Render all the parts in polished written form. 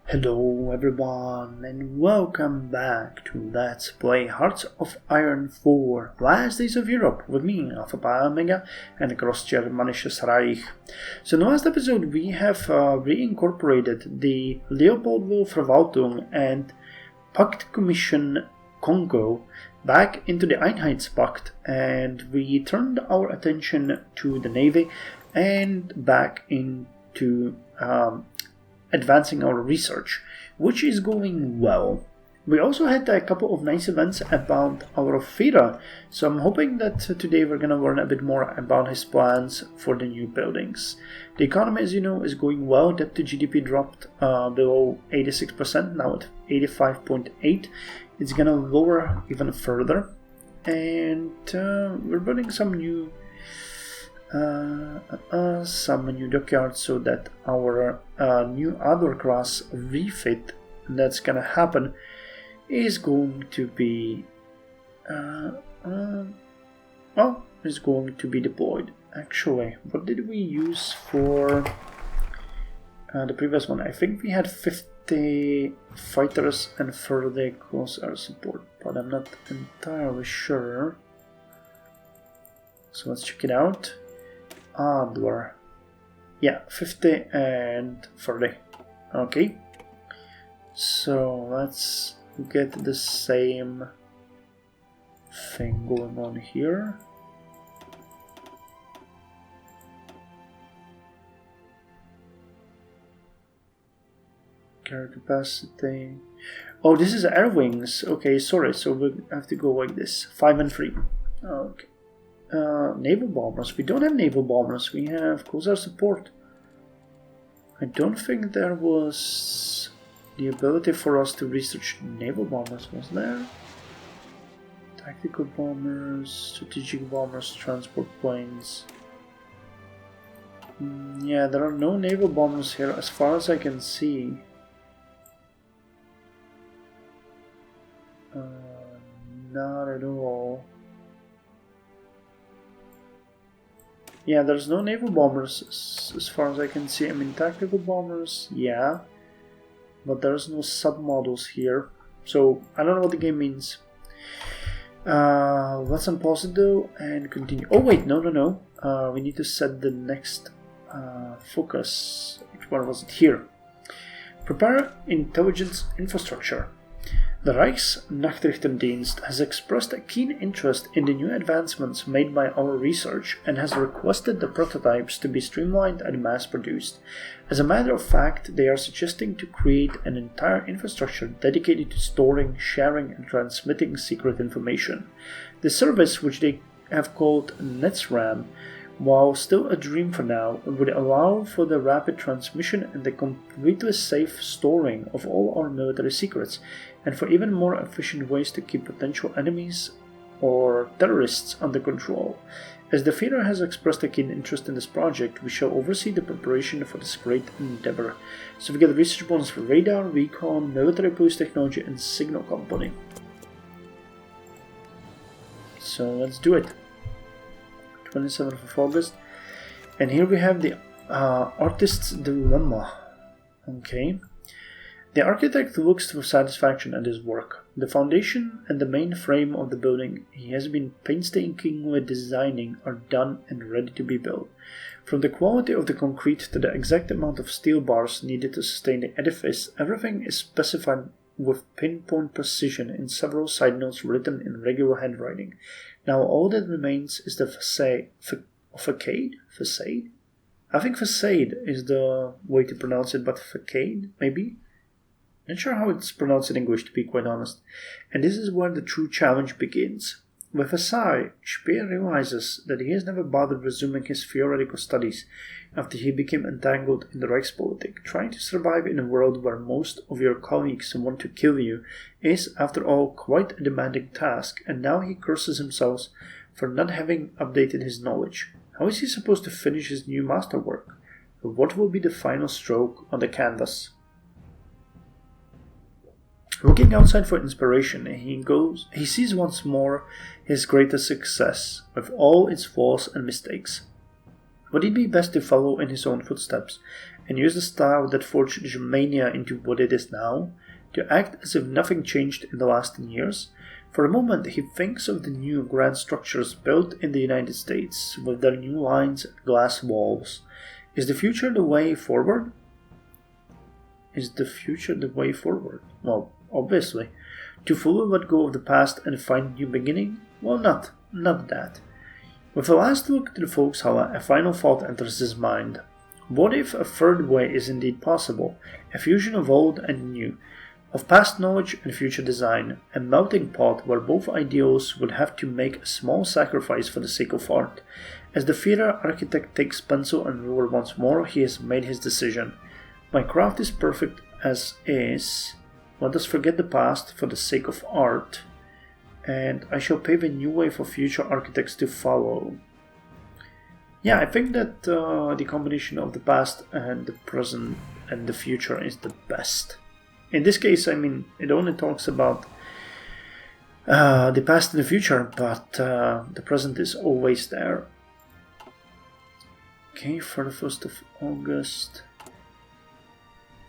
Hello everyone and welcome back to Let's Play Hearts of Iron 4 Last Days of Europe with me, Alpha Pi Omega, and the Greater Germanic Reich. So in the last episode we have reincorporated the Leopoldville Verwaltung and Paktkommission Congo back into the Einheitspact, and we turned our attention to the Navy and back into advancing our research, which is going well. We also had a couple of nice events about our Führer, so I'm hoping that today we're going to learn a bit more about his plans for the new buildings. The economy, as you know, is going well. Debt to GDP dropped below 86%, now at 85.8. It's going to lower even further, and we're building some new dockyards so that our new other class refit that's gonna happen is going to be is going to be deployed. Actually, what did we use for the previous one? I think we had 50 fighters and further close air support, but I'm not entirely sure, so let's check it out. Adler. Yeah, 50 and 30. Okay. So let's get the same thing going on here. Carrier capacity. Oh, this is air wings. Okay, sorry. So we have to go like this. 5 and 3. Okay. Naval bombers. We don't have naval bombers. We have close air support. I don't think there was the ability for us to research naval bombers, was there? Tactical bombers, strategic bombers, transport planes. Yeah, there are no naval bombers here as far as I can see. Not at all. Yeah, there's no naval bombers as far as I can see. I mean, tactical bombers, yeah, but there's no submodels here, so I don't know what the game means. Let's unpause it though and continue. Oh wait, no. We need to set the next focus. Which one was it? Here. Prepare intelligence infrastructure. The Reichsnachrichtendienst has expressed a keen interest in the new advancements made by our research and has requested the prototypes to be streamlined and mass-produced. As a matter of fact, they are suggesting to create an entire infrastructure dedicated to storing, sharing, and transmitting secret information. The service, which they have called Netsram, while still a dream for now, would allow for the rapid transmission and the completely safe storing of all our military secrets, and for even more efficient ways to keep potential enemies or terrorists under control. As the Führer has expressed a keen interest in this project, we shall oversee the preparation for this great endeavor. So we get research bonus for radar, recon, military police technology, and signal company. So let's do it. 27th of August, and here we have the artist's dilemma. Okay, the architect looks with satisfaction at his work. The foundation and the main frame of the building he has been painstakingly designing are done and ready to be built. From the quality of the concrete to the exact amount of steel bars needed to sustain the edifice, everything is specified with pinpoint precision in several side notes written in regular handwriting. Now all that remains is the facade? I think facade is the way to pronounce it, but facade, maybe? Not sure how it's pronounced in English, to be quite honest. And this is where the true challenge begins. With a sigh, Speer realizes that he has never bothered resuming his theoretical studies after he became entangled in the Reichspolitik. Trying to survive in a world where most of your colleagues want to kill you is, after all, quite a demanding task, and now he curses himself for not having updated his knowledge. How is he supposed to finish his new masterwork? What will be the final stroke on the canvas? Looking outside for inspiration, he sees once more his greatest success, with all its flaws and mistakes. Would it be best to follow in his own footsteps and use the style that forged Germania into what it is now, to act as if nothing changed in the last 10 years. For a moment, he thinks of the new grand structures built in the United States, with their new lines and glass walls. Is the future the way forward? Is the future the way forward? Well, obviously. To fully let go of the past and find a new beginning? Well, not that. With a last look to the Volkshalle, a final thought enters his mind. What if a third way is indeed possible? A fusion of old and new, of past knowledge and future design, a melting pot where both ideals would have to make a small sacrifice for the sake of art. As the theater architect takes pencil and ruler once more, he has made his decision. My craft is perfect as is. Let us forget the past for the sake of art, and I shall pave a new way for future architects to follow. Yeah, I think that the combination of the past and the present and the future is the best. In this case, I mean, it only talks about the past and the future, but the present is always there. Okay, for the 1st of August.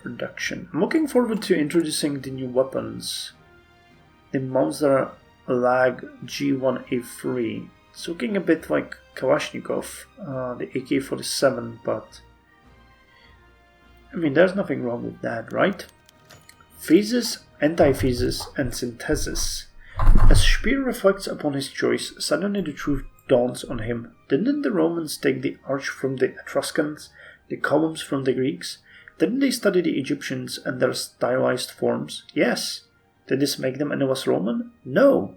Production. I'm looking forward to introducing the new weapons. The Mauser Lag G1A3. It's looking a bit like Kalashnikov, the AK-47, but I mean, there's nothing wrong with that, right? Phases, antiphases, and synthesis. As Speer reflects upon his choice, suddenly the truth dawns on him. Didn't the Romans take the arch from the Etruscans, the columns from the Greeks? Didn't they study the Egyptians and their stylized forms? Yes. Did this make them any less Roman? No.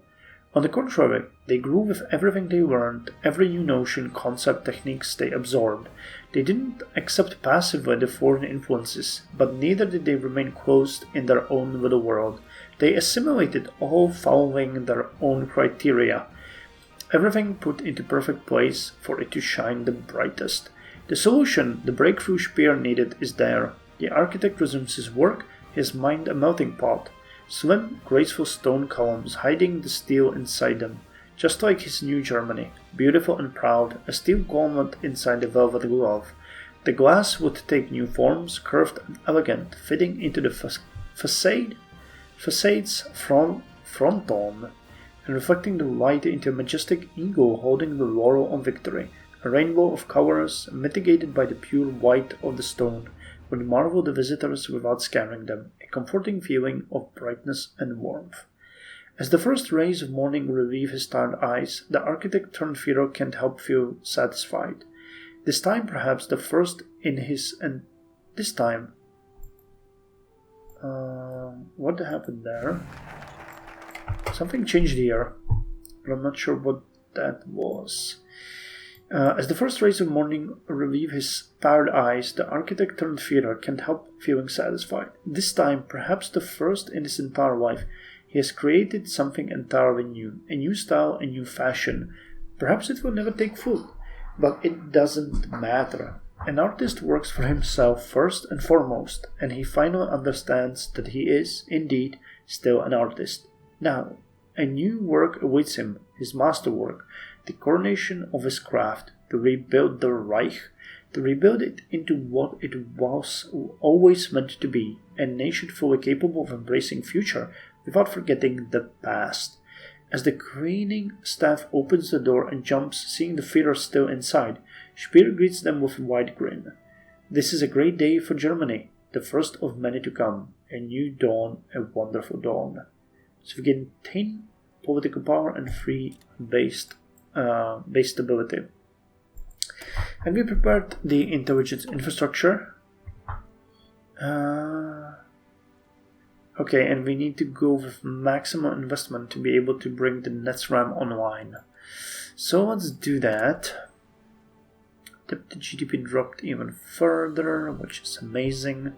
On the contrary, they grew with everything they learned, every new notion, concept, techniques they absorbed. They didn't accept passively the foreign influences, but neither did they remain closed in their own little world. They assimilated, all following their own criteria. Everything put into perfect place for it to shine the brightest. The solution, the breakthrough Speer needed, is there. The architect resumes his work, his mind a melting pot. Slim, graceful stone columns hiding the steel inside them, just like his new Germany, beautiful and proud, a steel gauntlet inside the velvet glove. The glass would take new forms, curved and elegant, fitting into the facade's fronton, and reflecting the light into a majestic eagle holding the laurel of victory. A rainbow of colors, mitigated by the pure white of the stone, would marvel the visitors without scaring them, a comforting feeling of brightness and warmth. As the first rays of morning relieve his tired eyes, the architect turned Führer can't help feel satisfied. This time, perhaps, the first in his... and this time... what happened there? Something changed here, but I'm not sure what that was. As the first rays of morning relieve his tired eyes, the architect turned Führer can't help feeling satisfied. This time, perhaps the first in his entire life, he has created something entirely new, a new style, a new fashion. Perhaps it will never take foot, but it doesn't matter. An artist works for himself first and foremost, and he finally understands that he is, indeed, still an artist. Now, a new work awaits him, his masterwork, the coronation of his craft, to rebuild the Reich, to rebuild it into what it was always meant to be, a nation fully capable of embracing future without forgetting the past. As the craning staff opens the door and jumps, seeing the Führer still inside, Speer greets them with a wide grin. This is a great day for Germany, the first of many to come, a new dawn, a wonderful dawn. So we gain 10 political power and 3 base stability. Have we prepared the intelligence infrastructure? Okay, and we need to go with maximum investment to be able to bring the Netsram online. So let's do that. The GDP dropped even further, which is amazing.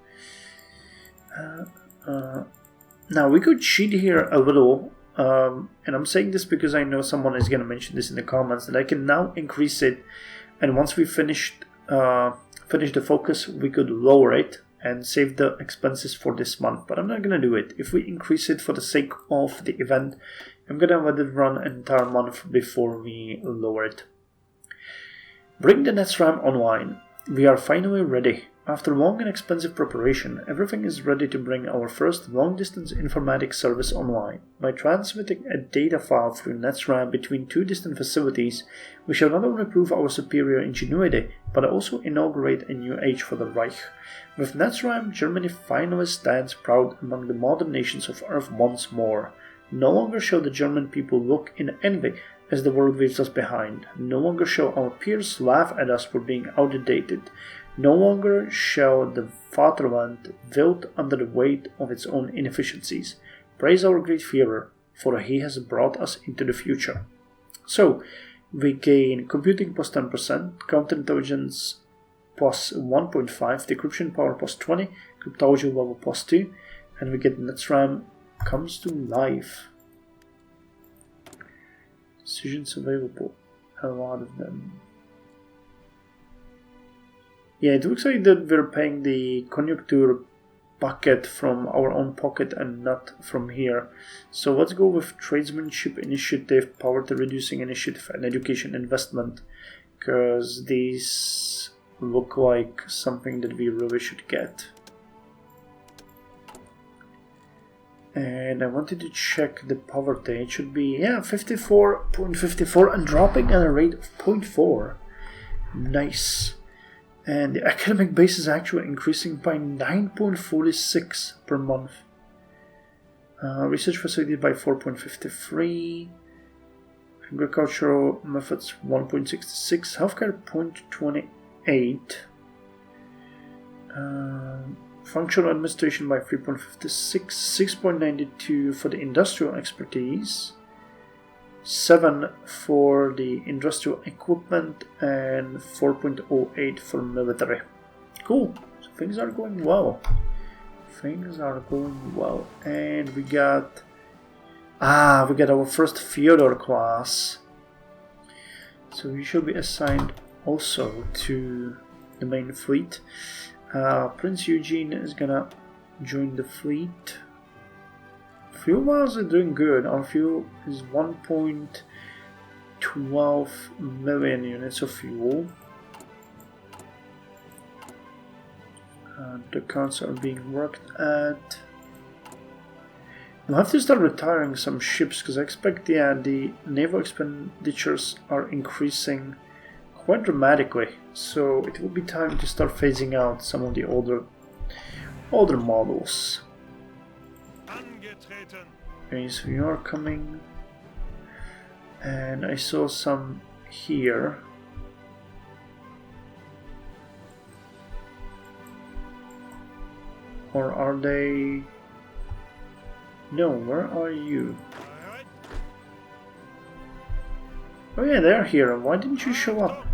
Now we could cheat here a little, and I'm saying this because I know someone is going to mention this in the comments, that I can now increase it, and once we finish the focus, we could lower it and save the expenses for this month, but I'm not going to do it. If we increase it for the sake of the event, I'm going to let it run an entire month before we lower it. Bring the Netsram online. We are finally ready. After long and expensive preparation, everything is ready to bring our first long-distance informatics service online. By transmitting a data file through Netsram between two distant facilities, we shall not only prove our superior ingenuity, but also inaugurate a new age for the Reich. With Netsram, Germany finally stands proud among the modern nations of Earth once more. No longer shall the German people look in envy as the world leaves us behind. No longer shall our peers laugh at us for being outdated. No longer shall the Vaterland wilt under the weight of its own inefficiencies. Praise our great Führer, for he has brought us into the future. So, we gain computing plus 10%, counterintelligence plus 1.5, decryption power plus 20, cryptology level plus 2, and we get Netsram comes to life. Decisions available, a lot of them. Yeah, it looks like that we're paying the conjuncture bucket from our own pocket and not from here. So let's go with tradesmanship initiative, poverty reducing initiative, and education investment, because these look like something that we really should get. And I wanted to check the poverty. It should be, 54.54 and dropping at a rate of 0.4. Nice. And the academic base is actually increasing by 9.46 per month. Research facility by 4.53. Agricultural methods 1.66. Healthcare 0.28. Functional administration by 3.56. 6.92 for the industrial expertise. 7 for the industrial equipment and 4.08 for military. Cool. So things are going well. And we got our first Fyodor class. So we shall be assigned also to the main fleet. Prince Eugene is gonna join the fleet. Fuel miles are doing good. Our fuel is 1.12 million units of fuel. The accounts are being worked at. We'll have to start retiring some ships because I expect the naval expenditures are increasing quite dramatically. So it will be time to start phasing out some of the older models. Okay, so you are coming, and I saw some here. Or are they? No, where are you? Oh yeah, they're here. Why didn't you show up?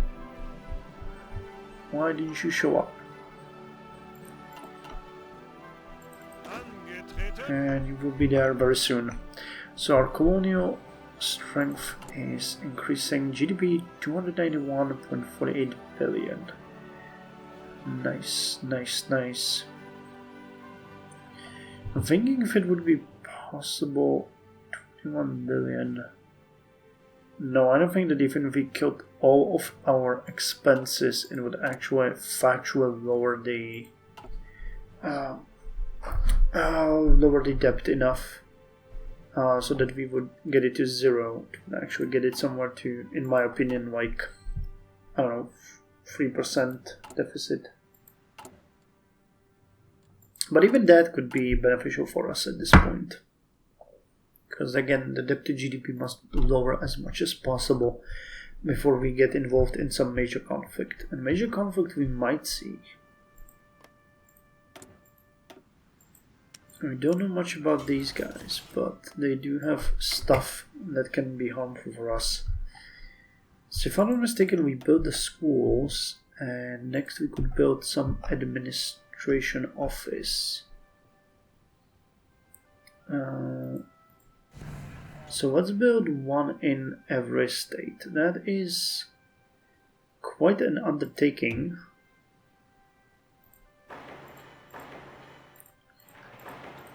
And you will be there very soon. So our colonial strength is increasing. GDP 291.48 billion. Nice. I'm thinking if it would be possible, 21 billion. No, I don't think that even if we killed all of our expenses, it would actually factually lower the debt enough so that we would get it to zero, to actually get it somewhere to, in my opinion, like, I don't know, 3% deficit. But even that could be beneficial for us at this point. Because again, the debt to GDP must lower as much as possible before we get involved in some major conflict. And major conflict we might see. We don't know much about these guys, but they do have stuff that can be harmful for us. So if I'm not mistaken, we built the schools, and next we could build some administration office. So let's build one in every state. That is quite an undertaking.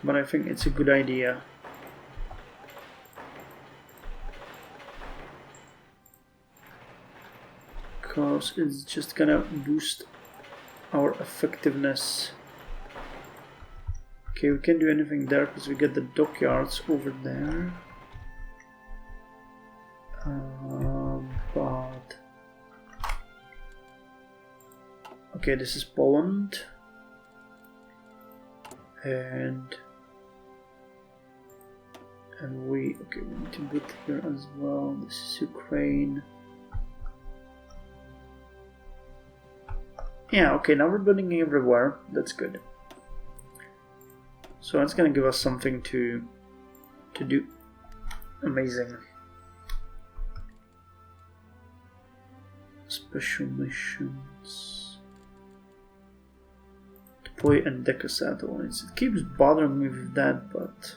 But I think it's a good idea. Because it's just gonna boost our effectiveness. Okay, we can't do anything there because we get the dockyards over there. But okay, this is Poland, and we need to put here as well. This is Ukraine. Yeah, okay, now we're building everywhere. That's good. So that's gonna give us something to do. Amazing. Special missions. Deploy and deck satellites. It keeps bothering me with that, but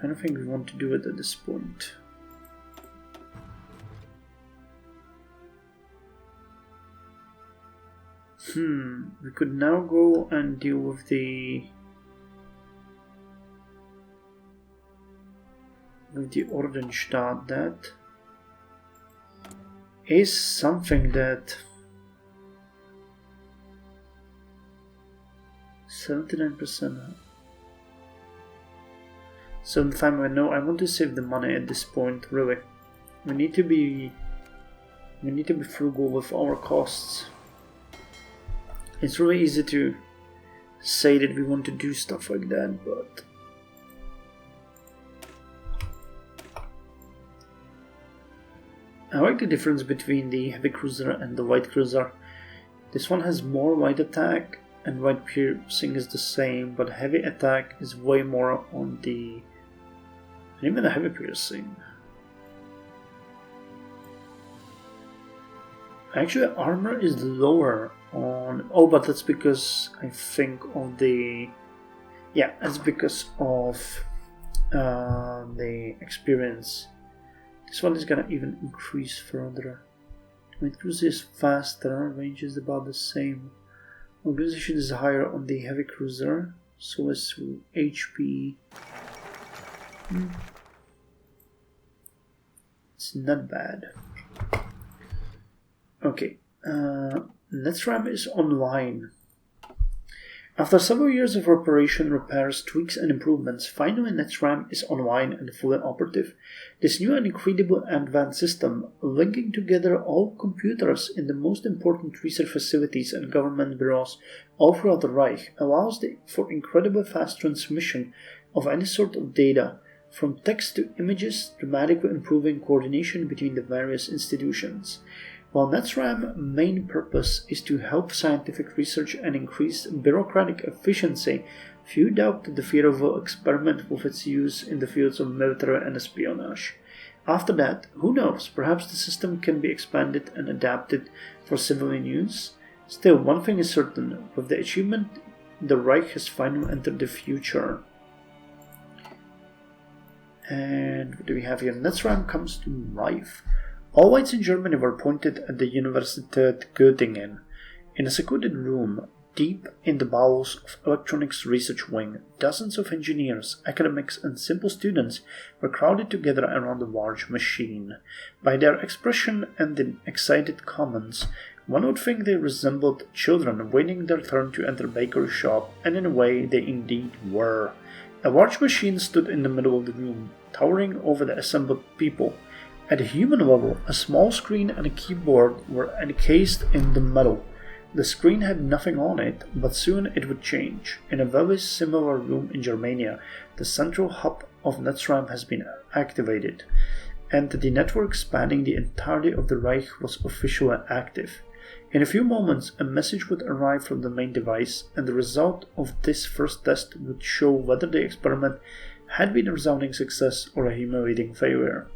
I don't think we want to do it at this point. We could now go and deal with the Ordenstaat. That is something that 79%. 75. No, I want to save the money at this point. Really, we need to be frugal with our costs. It's really easy to say that we want to do stuff like that, but I like the difference between the heavy cruiser and the light cruiser. This one has more light attack and light piercing is the same, but heavy attack is way more on the... and even the heavy piercing. Actually, armor is lower on... oh, but that's because I think of the... yeah, that's because of the experience. This one is gonna even increase further. Light cruiser is faster, range is about the same. Organization is higher on the heavy cruiser, so is HP. It's not bad. Okay, Netsram is online. After several years of operation, repairs, tweaks and improvements, finally Netsram is online and fully operative. This new and incredible advanced system, linking together all computers in the most important research facilities and government bureaus all throughout the Reich, allows for incredibly fast transmission of any sort of data, from text to images, dramatically improving coordination between the various institutions. While Netsram's main purpose is to help scientific research and increase bureaucratic efficiency, few doubt that the field will experiment with its use in the fields of military and espionage. After that, who knows, perhaps the system can be expanded and adapted for civilian use. Still, one thing is certain, with the achievement, the Reich has finally entered the future. And what do we have here? Netsram comes to life. All lights in Germany were pointed at the Universität Göttingen. In a secluded room, deep in the bowels of electronics research wing, dozens of engineers, academics and simple students were crowded together around the large machine. By their expression and the excited comments, one would think they resembled children waiting their turn to enter a bakery shop, and in a way they indeed were. A large machine stood in the middle of the room, towering over the assembled people. At a human level, a small screen and a keyboard were encased in the metal. The screen had nothing on it, but soon it would change. In a very similar room in Germania, the central hub of Netsram has been activated, and the network spanning the entirety of the Reich was officially active. In a few moments, a message would arrive from the main device, and the result of this first test would show whether the experiment had been a resounding success or a humiliating failure.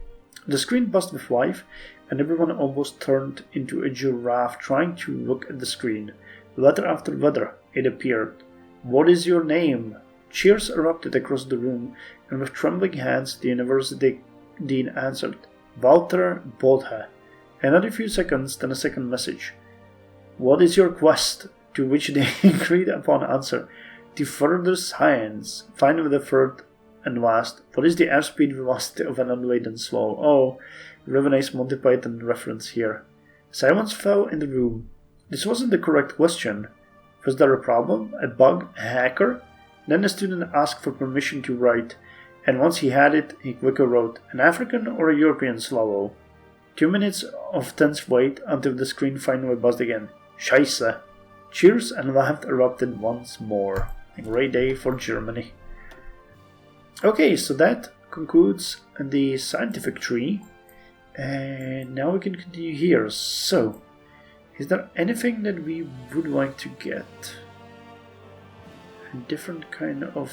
The screen buzzed with life, and everyone almost turned into a giraffe trying to look at the screen. Letter after letter, it appeared. "What is your name?" Cheers erupted across the room, and with trembling hands the university dean answered, "Walter Bothe." Another few seconds, then a second message. "What is your quest?" To which they agreed upon answer, "To further science." Finally the third and last, "What is the airspeed velocity of an unladen slow?" Oh, really nice Monty Python reference here. Silence fell in the room. This wasn't the correct question. Was there a problem? A bug? A hacker? Then the student asked for permission to write, and once he had it, he quickly wrote, an African or a European swallow? 2 minutes of tense wait until the screen finally buzzed again. Scheisse! Cheers and laughter erupted once more. A great day for Germany. Okay, so that concludes the scientific tree. And now we can continue here. So, is there anything that we would like to get? A different kind of...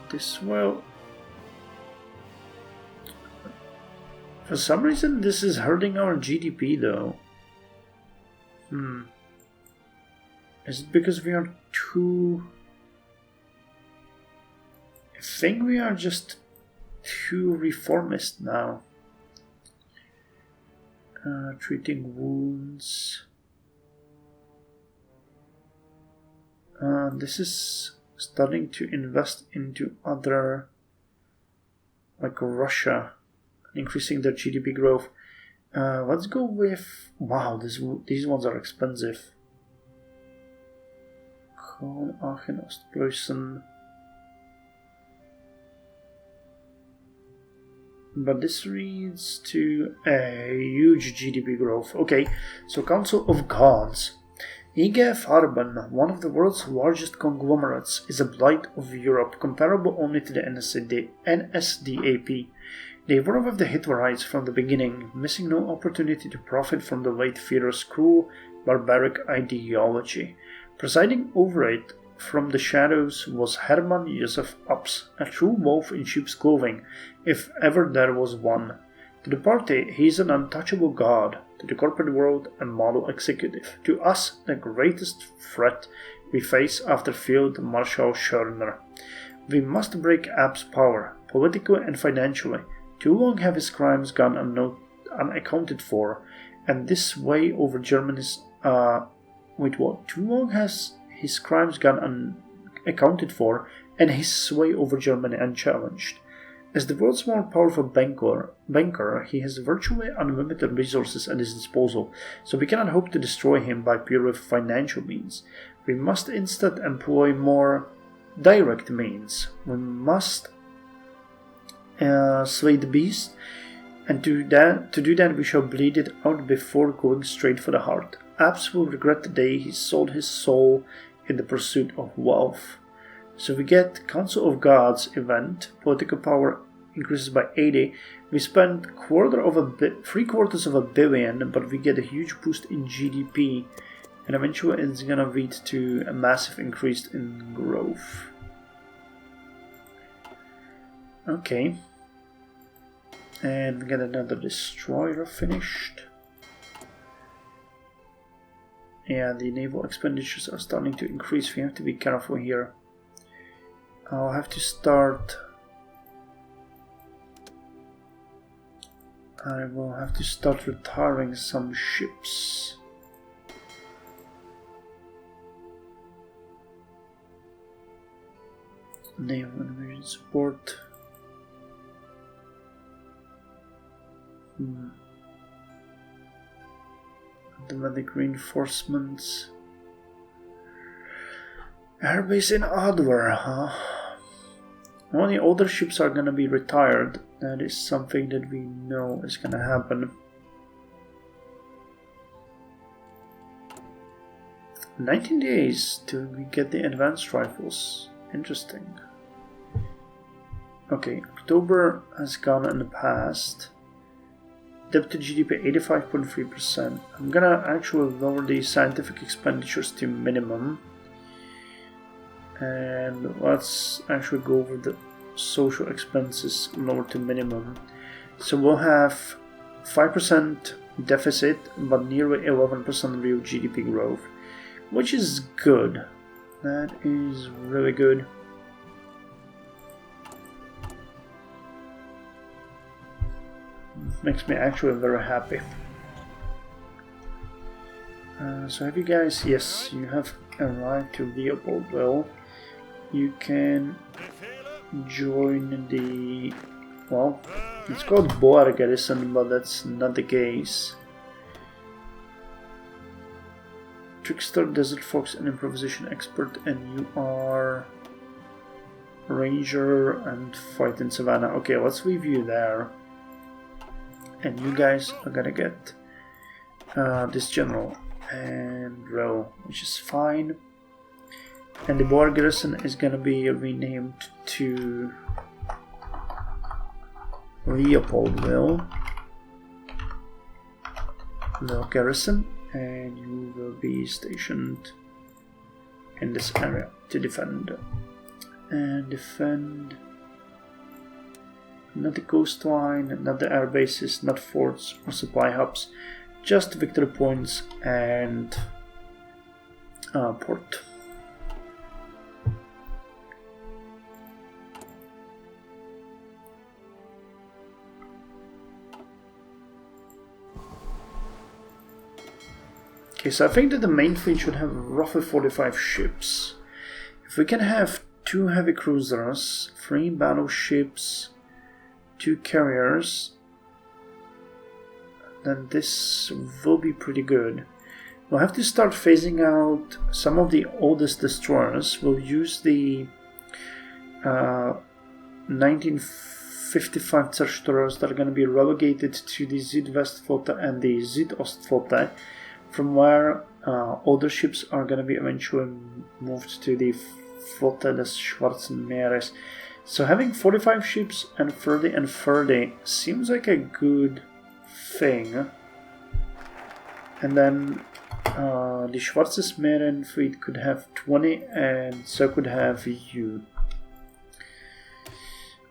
this, well... For some reason this is hurting our GDP though. Is it because we are too... I think we are just too reformist now. Treating wounds. This is starting to invest into other, like Russia, increasing their GDP growth. Let's go with... Wow, these ones are expensive. Köln, Aachen, Ostpreußen. But this leads to a huge GDP growth. Okay, so Council of Gods. IG Farben, one of the world's largest conglomerates, is a blight of Europe, comparable only to the NSDAP. They were with the Hitlerites from the beginning, missing no opportunity to profit from the late Führer's cruel, barbaric ideology. Presiding over it from the shadows was Hermann Josef Ups, a true wolf in sheep's clothing, if ever there was one. To the party, he is an untouchable god, to the corporate world a model executive, to us the greatest threat we face after Field Marshal Schörner. We must break App's power, politically and financially. Too long have his crimes gone unaccounted for, and this sway over Germany's... Too long has his crimes gone unaccounted for, and his sway over Germany unchallenged. As the world's more powerful banker, he has virtually unlimited resources at his disposal, so we cannot hope to destroy him by pure financial means. We must instead employ more direct means. We must slay the beast, and to do that we shall bleed it out before going straight for the heart. Abs will regret the day he sold his soul in the pursuit of wealth. So we get Council of Gods event, political power increases by 80. We spend 3/4 of a billion, but we get a huge boost in GDP, and eventually it's gonna lead to a massive increase in growth. Okay. And we get another destroyer finished. Yeah, the naval expenditures are starting to increase. We have to be careful here. I'll have to start... I will have to start retiring some ships. Naval invasion support. Diplomatic reinforcements. Airbase in Adler, huh? Only older ships are gonna be retired. That is something that we know is gonna happen. 19 days till we get the advanced rifles. Interesting. Okay, October has gone in the past. Debt to GDP 85.3%. I'm gonna actually lower the scientific expenditures to minimum. And let's actually go over the social expenses lower to minimum. So we'll have 5% deficit, but nearly 11% real GDP growth, which is good. That is really good. Makes me actually very happy. So have you guys... Yes, you have arrived to Leopold. Well, you can join the... Well, it's called Boer Garrison, but that's not the case. trickster, desert fox, and improvisation expert, and you are ranger and fight in savannah. Okay, let's leave you there. And you guys are gonna get this general and row, which is fine. And the boar garrison is gonna be renamed to Leopoldville garrison, and you will be stationed in this area to defend. And defend not the coastline, not the air bases, not forts or supply hubs, just victory points and port. Okay, so I think that the main fleet should have roughly 45 ships. If we can have 2 heavy cruisers, 3 battleships, 2 carriers, then this will be pretty good. We'll have to start phasing out some of the oldest destroyers. We'll use the 1955 destroyers that are going to be relegated to the Südwestflotte and the Südostflotte, from where older ships are going to be eventually moved to the Flotte des Schwarzen Meeres. So having 45 ships and 30 and 30 seems like a good thing. And then the Schwarzes Meeren fleet could have 20, and so could have you.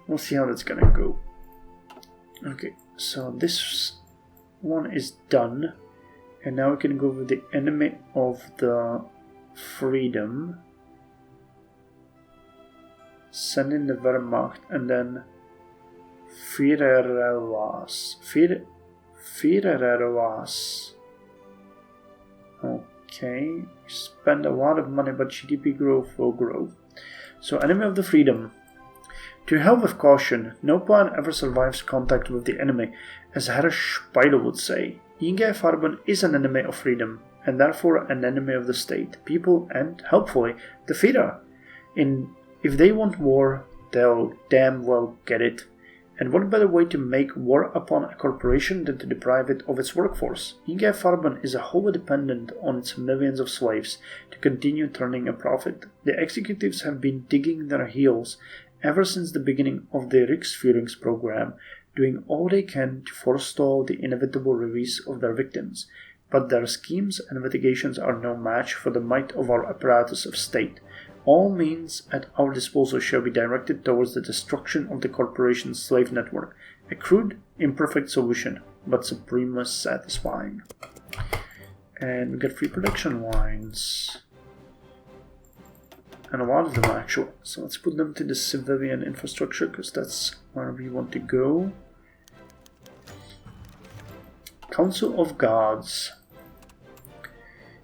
We'll see how that's gonna go. Okay, so this one is done. And now we can go with the enemy of the freedom. Send in the Wehrmacht and then Führererlass. Führererlass. Okay, spend a lot of money, but GDP growth will grow. So, enemy of the freedom. To hell with caution, no plan ever survives contact with the enemy, as Herr Speidel would say. Ingefärben is an enemy of freedom, and therefore an enemy of the state, people, and, helpfully, the Führer. If they want war, they'll damn well get it. And what better way to make war upon a corporation than to deprive it of its workforce? Ingefärben is wholly dependent on its millions of slaves to continue turning a profit. The executives have been digging their heels ever since the beginning of the Riksführungs program, doing all they can to forestall the inevitable release of their victims. But their schemes and mitigations are no match for the might of our apparatus of state. All means at our disposal shall be directed towards the destruction of the corporation's slave network. A crude, imperfect solution, but supremely satisfying. And we get free production lines. And a lot of them actually. So let's put them to the civilian infrastructure, because that's where we want to go. Council of Gods.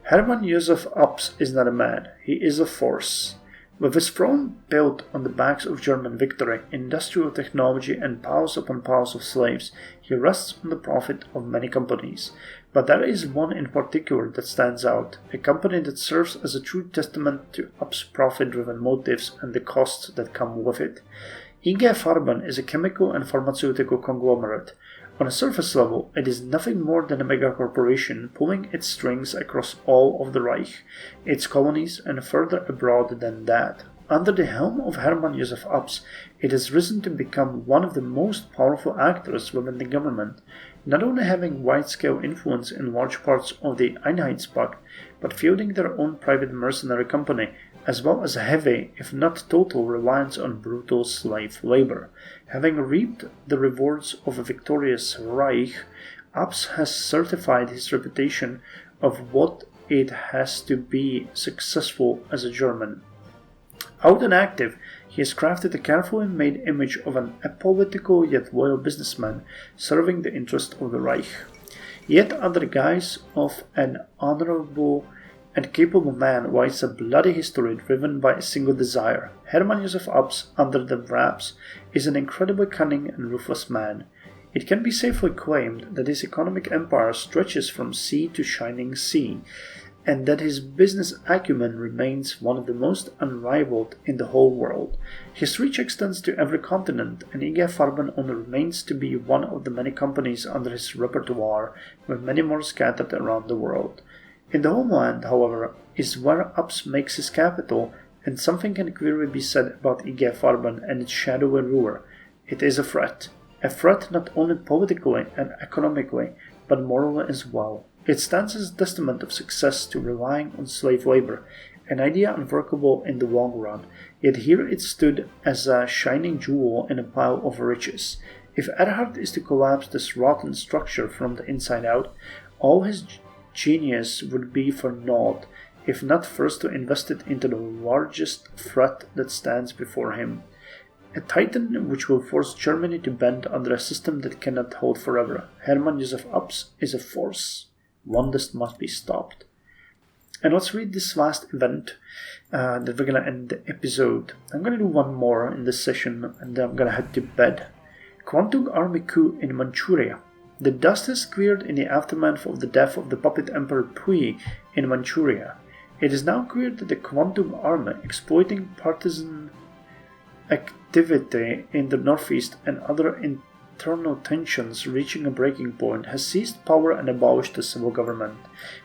Hermann Josef Ups is not a man, he is a force. With his throne built on the backs of German victory, industrial technology, and piles upon piles of slaves, he rests on the profit of many companies. But there is one in particular that stands out, a company that serves as a true testament to Ups' profit-driven motives and the costs that come with it. Ingefärben is a chemical and pharmaceutical conglomerate. On a surface level, it is nothing more than a megacorporation pulling its strings across all of the Reich, its colonies, and further abroad than that. Under the helm of Hermann Josef Ups, it has risen to become one of the most powerful actors within the government, not only having wide-scale influence in large parts of the Einheitspakt, but fielding their own private mercenary company, as well as a heavy, if not total, reliance on brutal slave labor. Having reaped the rewards of a victorious Reich, Ups has certified his reputation of what it has to be successful as a German. Out and active, he has crafted a carefully made image of an apolitical yet loyal businessman serving the interest of the Reich. Yet under the guise of an honorable and capable man lies a bloody history driven by a single desire. Hermann Josef Ups, under the wraps, is an incredibly cunning and ruthless man. It can be safely claimed that his economic empire stretches from sea to shining sea, and that his business acumen remains one of the most unrivaled in the whole world. His reach extends to every continent, and IG Farben only remains to be one of the many companies under his repertoire, with many more scattered around the world. In the homeland, however, is where Ups makes his capital, and something can clearly be said about IG Farben and its shadowy ruler. It is a threat not only politically and economically, but morally as well. It stands as a testament of success to relying on slave labor, an idea unworkable in the long run, yet here it stood as a shining jewel in a pile of riches. If Erhard is to collapse this rotten structure from the inside out, all his genius would be for naught, if not first to invest it into the largest threat that stands before him. A titan which will force Germany to bend under a system that cannot hold forever. Hermann Josef Ups is a force, one that must be stopped. And let's read this last event that we're going to end the episode. I'm going to do one more in this session and then I'm going to head to bed. Kwantung Army coup in Manchuria. The dust has cleared in the aftermath of the death of the puppet Emperor Puyi in Manchuria. It is now clear that the Kwantung Army, exploiting partisan activity in the northeast and other internal tensions reaching a breaking point, has seized power and abolished the civil government.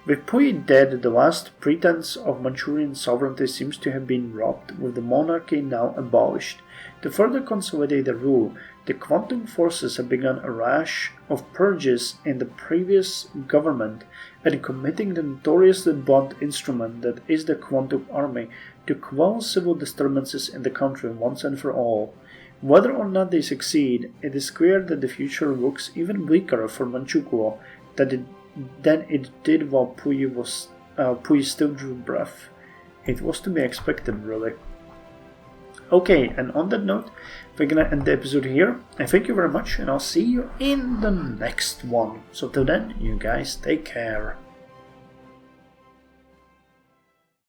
With Puyi dead, the last pretense of Manchurian sovereignty seems to have been robbed, with the monarchy now abolished. To further consolidate the rule, the Kwantung forces have begun a rash of purges in the previous government and committing the notoriously blunt instrument that is the Kwantung Army to quell civil disturbances in the country once and for all. Whether or not they succeed, it is clear that the future looks even bleaker for Manchukuo than it did while Puyi still drew breath. It was to be expected, really. Okay, and on that note, we're gonna end the episode here. I thank you very much, and I'll see you in the next one. So till then, you guys take care.